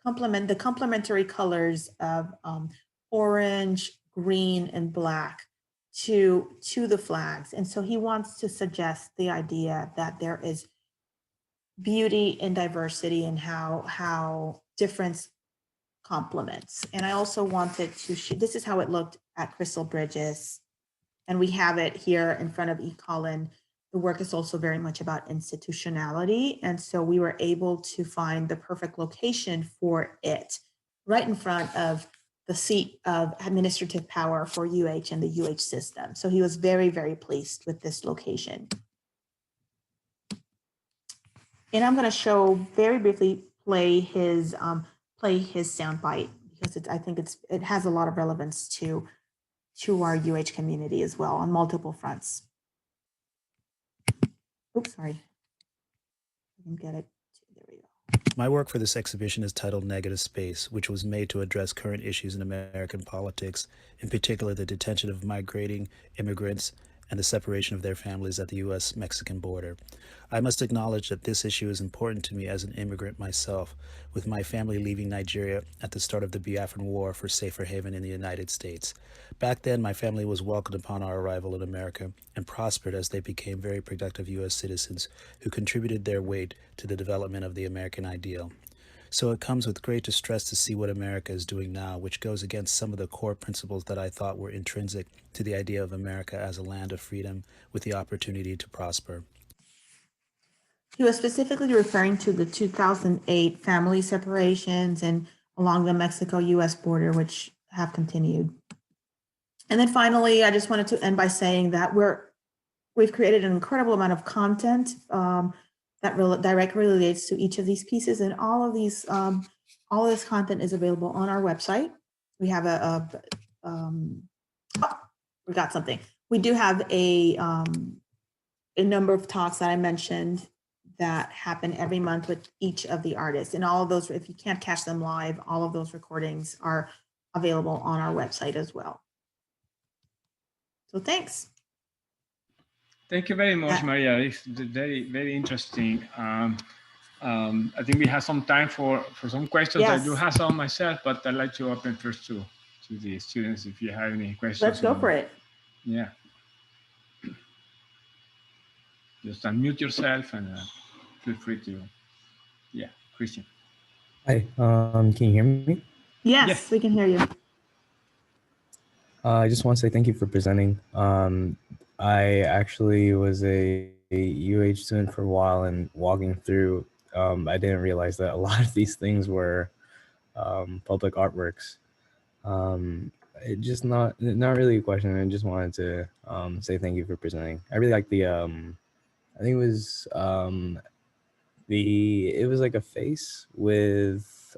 the complementary colors of orange, green, and black to the flags. And so he wants to suggest the idea that there is beauty in diversity and how difference complements. And I also wanted to this is how it looked at Crystal Bridges, and we have it here in front of E. Cullen. The work is also very much about institutionality. And so we were able to find the perfect location for it right in front of the seat of administrative power for UH and the UH system. So he was very, very pleased with this location. And I'm going to very briefly play his soundbite, because I think it has a lot of relevance to our UH community as well on multiple fronts. Oops, sorry. I didn't get it. There we go. My work for this exhibition is titled Negative Space, which was made to address current issues in American politics, in particular the detention of migrating immigrants and the separation of their families at the U.S.-Mexican border. I must acknowledge that this issue is important to me as an immigrant myself, with my family leaving Nigeria at the start of the Biafran War for safer haven in the United States. Back then, my family was welcomed upon our arrival in America and prospered as they became very productive U.S. citizens who contributed their weight to the development of the American ideal. So it comes with great distress to see what America is doing now, which goes against some of the core principles that I thought were intrinsic to the idea of America as a land of freedom with the opportunity to prosper. He was specifically referring to the 2008 family separations and along the Mexico-US border, which have continued. And then finally, I just wanted to end by saying that we've created an incredible amount of content that directly relates to each of these pieces, and all of this content is available on our website. We have we got something. We do have a number of talks that I mentioned that happen every month with each of the artists, and all of those, if you can't catch them live, all of those recordings are available on our website as well. So thanks. Thank you very much, Maria. It's very, very interesting. I think we have some time for some questions. Yes. I do have some myself, but I'd like to open first to the students if you have any questions. Let's go for it. Yeah. Just unmute yourself and feel free to, yeah, Christian. Hi, can you hear me? Yes, we can hear you. I just want to say thank you for presenting. I actually was a UH student for a while, and walking through, I didn't realize that a lot of these things were public artworks. It just not really a question. I just wanted to say thank you for presenting. I really like the I think it was like a face with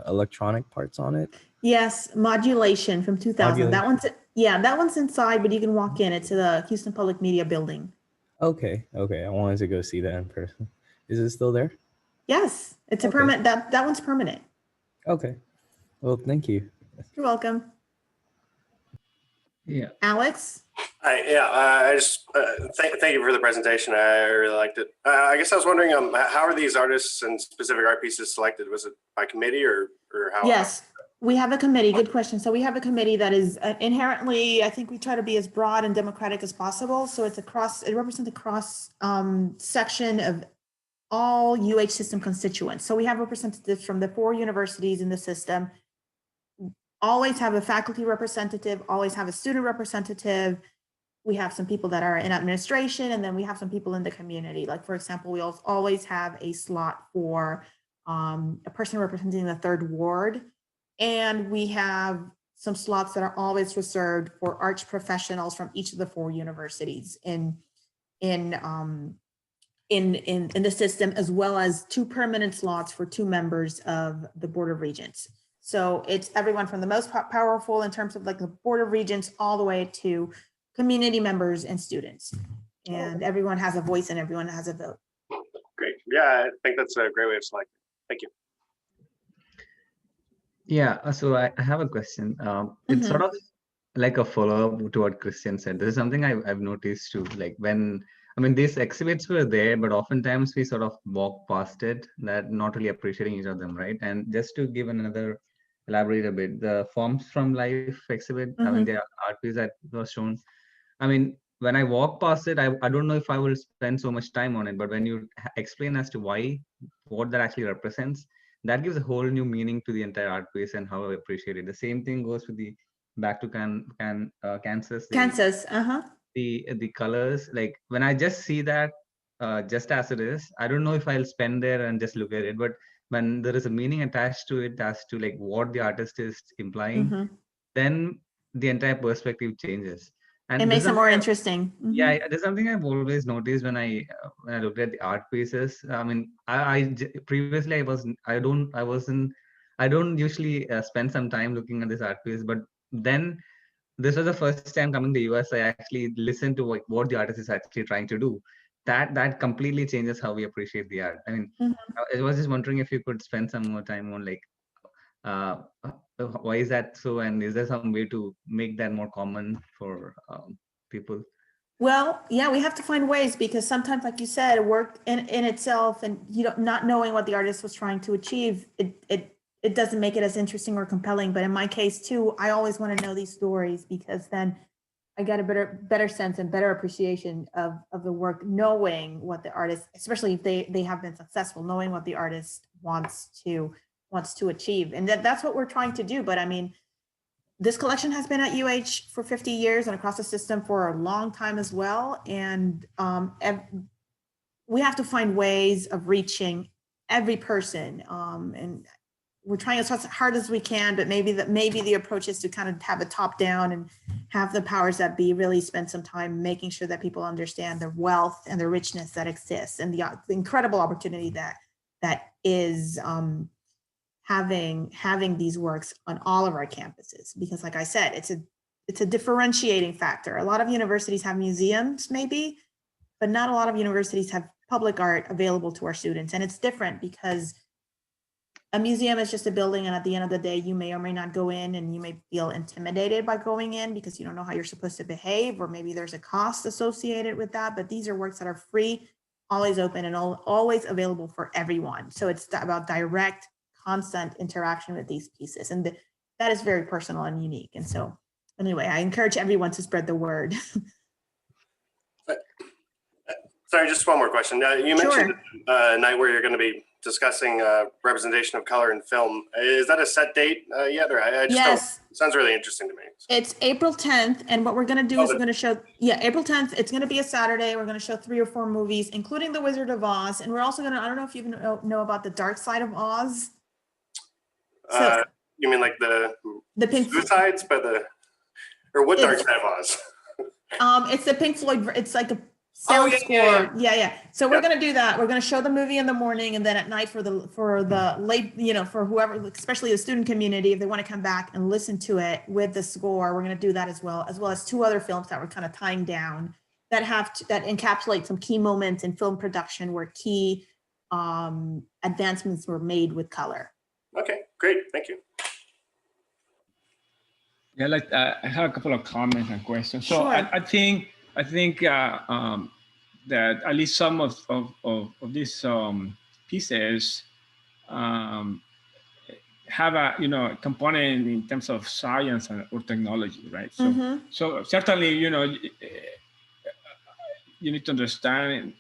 electronic parts on it. Yes, Modulation from 2000. That one's, yeah, that one's inside, but you can walk in. It's the Houston Public Media Building. Okay. I wanted to go see that in person. Is it still there? Yes, it's a permanent. That one's permanent. Okay. Well, thank you. You're welcome. Yeah. Alex? I just thank you for the presentation. I really liked it. I guess I was wondering, how are these artists and specific art pieces selected? Was it by committee or how? Yes, we have a committee. Good question. So we have a committee that is inherently, I think we try to be as broad and democratic as possible. So it's it represents a cross section of all UH system constituents. So we have representatives from the 4 universities in the system, always have a faculty representative, always have a student representative. We have some people that are in administration, and then we have some people in the community. Like, for example, we always have a slot for a person representing the 3rd ward. And we have some slots that are always reserved for arts professionals from each of the 4 universities in the system, as well as 2 permanent slots for 2 members of the Board of Regents. So it's everyone from the most powerful in terms of like the Board of Regents all the way to community members and students. And everyone has a voice and everyone has a vote. Great. Yeah, I think that's a great way of selecting. Thank you. Yeah, so I have a question. It's sort of like a follow-up to what Christian said. This is something I've noticed too. Like when, I mean, these exhibits were there, but oftentimes we sort of walk past it, that not really appreciating each of them, right? And just to give another, elaborate a bit, the Forms from Life exhibit, I mean, the art piece that was shown, I mean, when I walk past it, I don't know if I will spend so much time on it, but when you explain as to what that actually represents, that gives a whole new meaning to the entire art piece and how I appreciate it. The same thing goes with the Back to Kansas. The colors, like when I just see that just as it is, I don't know if I'll spend there and just look at it, but when there is a meaning attached to it as to like what the artist is implying, then the entire perspective changes. And it makes it more interesting. Yeah, there's something I've always noticed when I looked at the art pieces. I mean, previously I don't usually spend some time looking at this art piece, but then this was the first time coming to the US. I actually listened to like what the artist is actually trying to do. That completely changes how we appreciate the art. I mean, I was just wondering if you could spend some more time on like why is that so, and is there some way to make that more common for people? Well, yeah, we have to find ways because sometimes, like you said, work in itself and not knowing what the artist was trying to achieve, it doesn't make it as interesting or compelling. But in my case too, I always want to know these stories because then I get a better sense and better appreciation of the work, knowing what the artist, especially if they have been successful, knowing what the artist wants to achieve. And that's what we're trying to do. But I mean, this collection has been at UH for 50 years and across the system for a long time as well. And we have to find ways of reaching every person. And we're trying as hard as we can, but maybe the approach is to kind of have a top down and have the powers that be really spend some time making sure that people understand the wealth and the richness that exists and the incredible opportunity that is having these works on all of our campuses. Because like I said, it's a differentiating factor. A lot of universities have museums maybe, but not a lot of universities have public art available to our students. And it's different because a museum is just a building, and at the end of the day, you may or may not go in, and you may feel intimidated by going in because you don't know how you're supposed to behave, or maybe there's a cost associated with that. But these are works that are free, always open, and always available for everyone. So it's about direct, constant interaction with these pieces, and that is very personal and unique. And so, anyway, I encourage everyone to spread the word. Sorry, just one more question. You mentioned a night where you're going to be discussing representation of color in film. Is that a set date yet? Or I just Yes. It sounds really interesting to me. It's April 10th. And what we're going to do is we're going to show, April 10th. It's going to be a Saturday. We're going to show 3 or 4 movies, including The Wizard of Oz. And we're also going to, I don't know if you know about the Dark Side of Oz. So, you mean like the Pink Suicides by or what Dark Side of Oz? It's the Pink Floyd. It's like a sound score. Yeah. So we're going to do that. We're going to show the movie in the morning, and then at night for the late, for whoever, especially the student community, if they want to come back and listen to it with the score, we're going to do that as well as 2 other films that we're kind of tying down that encapsulate some key moments in film production where key advancements were made with color. Okay, great. Thank you. Yeah, I have a couple of comments and questions. So Sure. I think that at least some of these pieces have a component in terms of science or technology, right? So so certainly you need to understand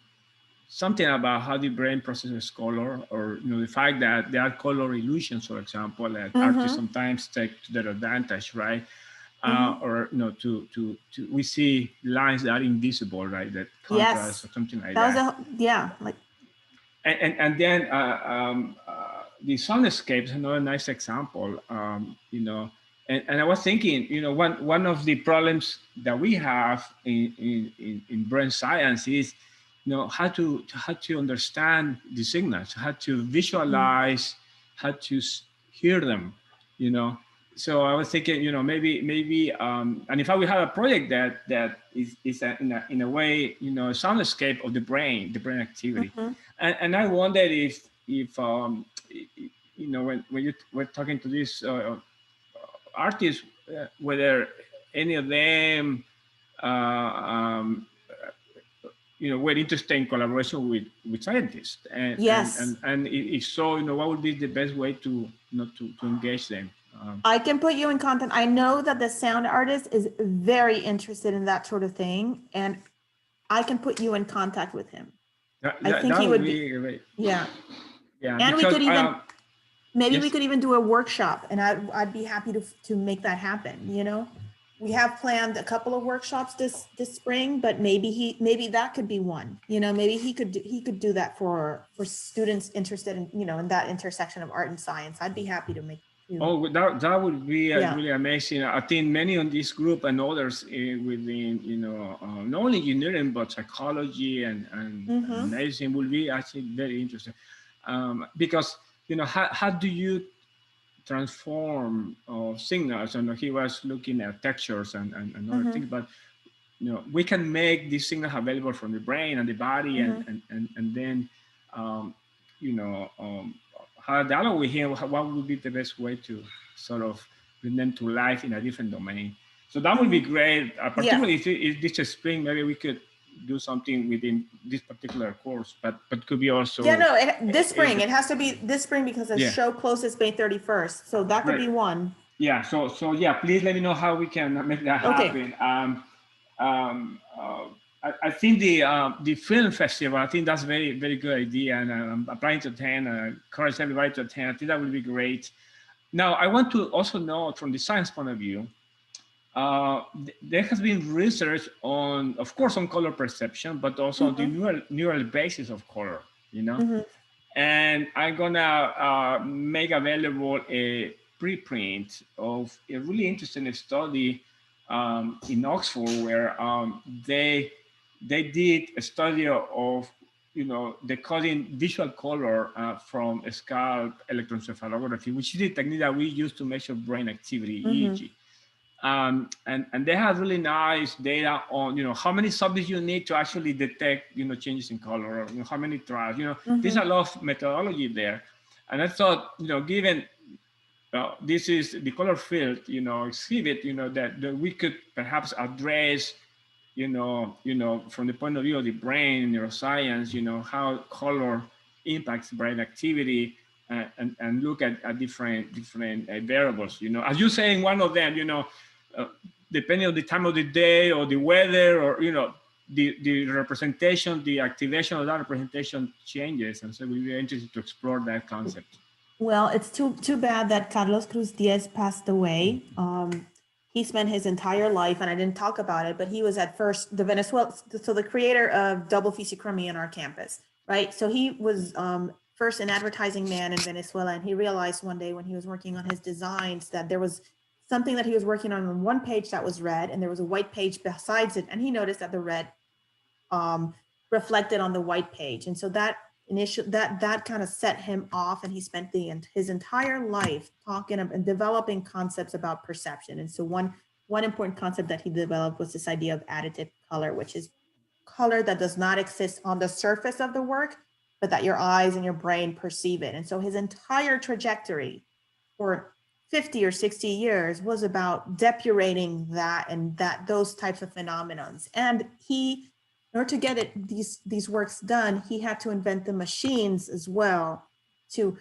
something about how the brain processes color, or the fact that there are color illusions, for example, that artists sometimes take to their advantage, right? Or we see lines that are invisible, right? That contrast or something like that. And then the soundscape is another nice example. And I was thinking, one of the problems that we have in brain science is, how to understand the signals, how to visualize, how to hear them, So I was thinking, maybe, and in fact, we have a project that is in a way, a soundscape of the brain activity. And I wondered if when you were talking to these artists, whether any of them, were interested in collaboration with scientists, and if so, what would be the best way to engage them? I can put you in contact. I know that the sound artist is very interested in that sort of thing, and I can put you in contact with him. I think he would be great. Yeah. And we could even we could even do a workshop, and I'd be happy to make that happen. We have planned a couple of workshops this spring, but maybe that could be one. Maybe he could do that for students interested in in that intersection of art and science. I'd be happy to make. Oh, that would be really amazing. I think many on this group and others within, not only engineering, but psychology and medicine will be actually very interesting. Because, how do you transform signals? And he was looking at textures and other things, but, we can make these signals available from the brain and the body and then, have a dialogue with him. What would be the best way to sort of bring them to life in a different domain? So that would be great, particularly Yeah. if this is spring, maybe we could do something within this particular course, but could be also. Yeah, no, this spring, it has to be this spring because the Yeah. show closes May 31st. So that could Right. be one. Yeah, so yeah, please let me know how we can make that Okay. happen. I think the film festival, I think that's very, very good idea, and I'm planning to attend. Encourage everybody to attend. I think that would be great. Now, I want to also know from the science point of view, there has been research on, of course, on color perception, but also the neural basis of color, you know? And I'm gonna make available a preprint of a really interesting study in Oxford where they did a study of decoding visual color from a scalp electroencephalography, which is the technique that we use to measure brain activity, EEG. And they have really nice data on how many subjects you need to actually detect changes in color, or how many trials. There's a lot of methodology there, and I thought given this is the Colorfield exhibit, that we could perhaps address from the point of view of the brain, neuroscience, how color impacts brain activity, and look at different variables. As you say in one of them, depending on the time of the day or the weather, or the representation, the activation of that representation changes, and so we'll be interested to explore that concept. Well, it's too bad that Carlos Cruz Diaz passed away. He spent his entire life, and I didn't talk about it, but he was at first the creator of Double Physichromy on our campus, right? So he was first an advertising man in Venezuela, and he realized one day when he was working on his designs that there was something that he was working on one page that was red, and there was a white page besides it, and he noticed that the red reflected on the white page, and so that kind of set him off, and he spent his entire life talking and developing concepts about perception. And so one important concept that he developed was this idea of additive color, which is color that does not exist on the surface of the work, but that your eyes and your brain perceive it. And so his entire trajectory for 50 or 60 years was about depurating that and those types of phenomenons. And in order to get these works done, he had to invent the machines as well to,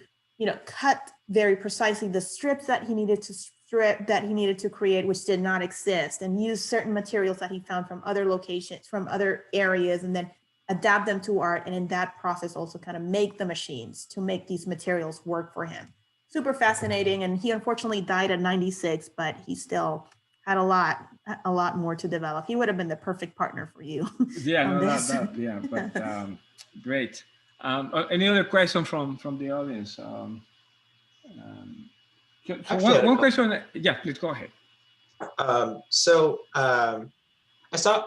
cut very precisely the strips that he needed to create, which did not exist, and use certain materials that he found from other locations, from other areas, and then adapt them to art. And in that process, also kind of make the machines to make these materials work for him. Super fascinating. And he unfortunately died at 96, but he still had a lot more to develop. He would have been the perfect partner for you. Yeah, great. Any other question from the audience? One question. Yeah, please go ahead.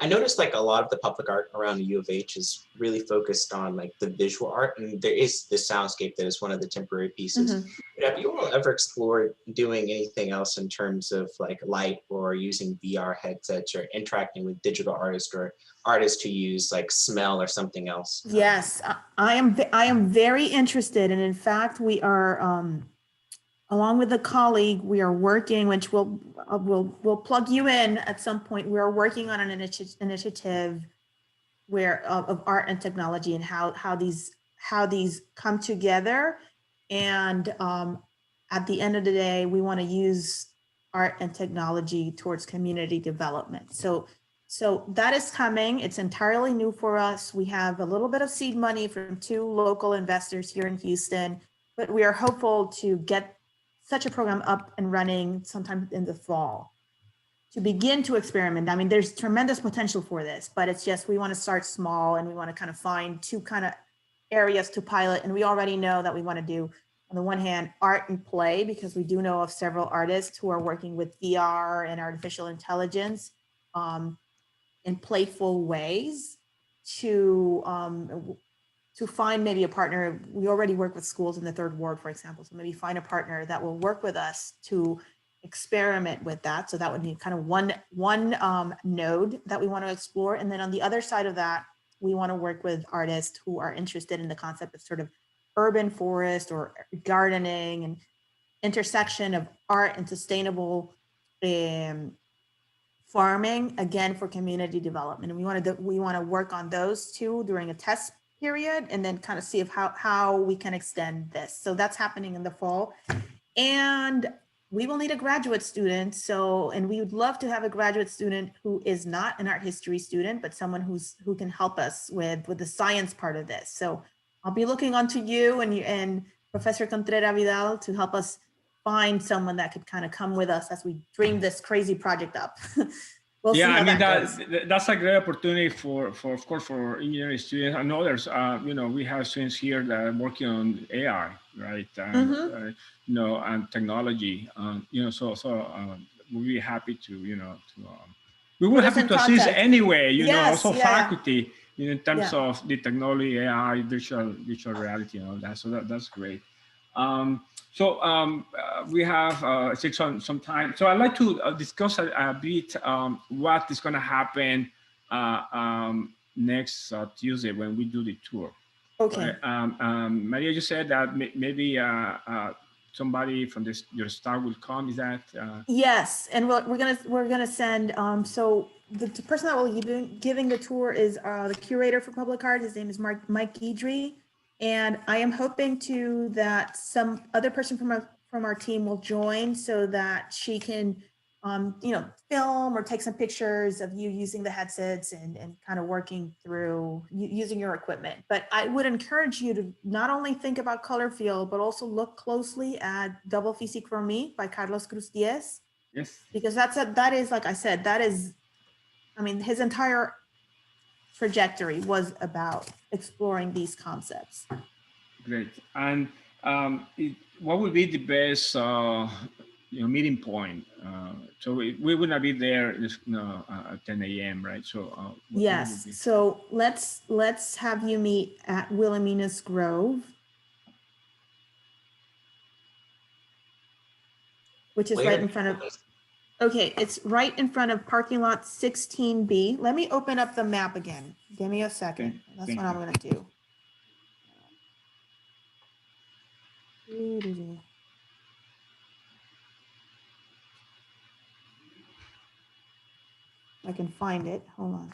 I noticed like a lot of the public art around the U of H is really focused on like the visual art, and there is this soundscape that is one of the temporary pieces. But have you all ever explored doing anything else in terms of like light, or using VR headsets, or interacting with digital artists or artists who use like smell or something else? Yes, I am very interested, and in fact, we are. Along with a colleague, we are working, which we'll plug you in at some point. We are working on an initiative of art and technology, and how these come together. And at the end of the day, we want to use art and technology towards community development. So that is coming. It's entirely new for us. We have a little bit of seed money from 2 local investors here in Houston, but we are hopeful to get such a program up and running sometime in the fall to begin to experiment. I mean, there's tremendous potential for this, but it's just, we want to start small, and we want to kind of find 2 kind of areas to pilot. And we already know that we want to do, on the one hand, art and play, because we do know of several artists who are working with VR and artificial intelligence in playful ways to find maybe a partner. We already work with schools in the 3rd Ward, for example. So maybe find a partner that will work with us to experiment with that. So that would be kind of one node that we want to explore. And then on the other side of that, we want to work with artists who are interested in the concept of sort of urban forest or gardening, and intersection of art and sustainable farming, again, for community development. And we want to work on those two during a test period and then kind of see if how we can extend this. So that's happening in the fall. And we will need a graduate student. So, and we would love to have a graduate student who is not an art history student, but someone who can help us with the science part of this. So I'll be looking onto you and Professor Contreras Vidal to help us find someone that could kind of come with us as we dream this crazy project up. We'll see Yeah, how I mean goes. that's a great opportunity for of course for engineering students and others. You know, we have students here that are working on AI, right? And you know, and technology. You know, so we'll be happy to we will Put us happy in to assist contact. anyway. You know, Yes, also yeah. faculty in terms Yeah. of the technology, AI, virtual reality, and all that. So that's great. We have some time. So I'd like to discuss a bit what is going to happen next Tuesday when we do the tour. Okay. Right? Maria, you said that maybe somebody from your staff will come. Is that? Yes, and we're gonna send. So the person that will be giving the tour is the curator for public art. His name is Mike Guidry, and I am hoping that some other person from our team will join so that she can, film or take some pictures of you using the headsets and kind of working through using your equipment. But I would encourage you to not only think about Colorfield, but also look closely at Double Physichromy by Carlos Cruz Diez. Yes. Because that is, like I said, his entire trajectory was about exploring these concepts. Great. And what would be the best meeting point? So we would not be there at 10 a.m., right? So yes. So let's have you meet at Wilhelmina's Grove, which is right in front of. Okay, it's right in front of parking lot 16B. Let me open up the map again. Give me a second. That's what I'm going to do. I can find it. Hold on.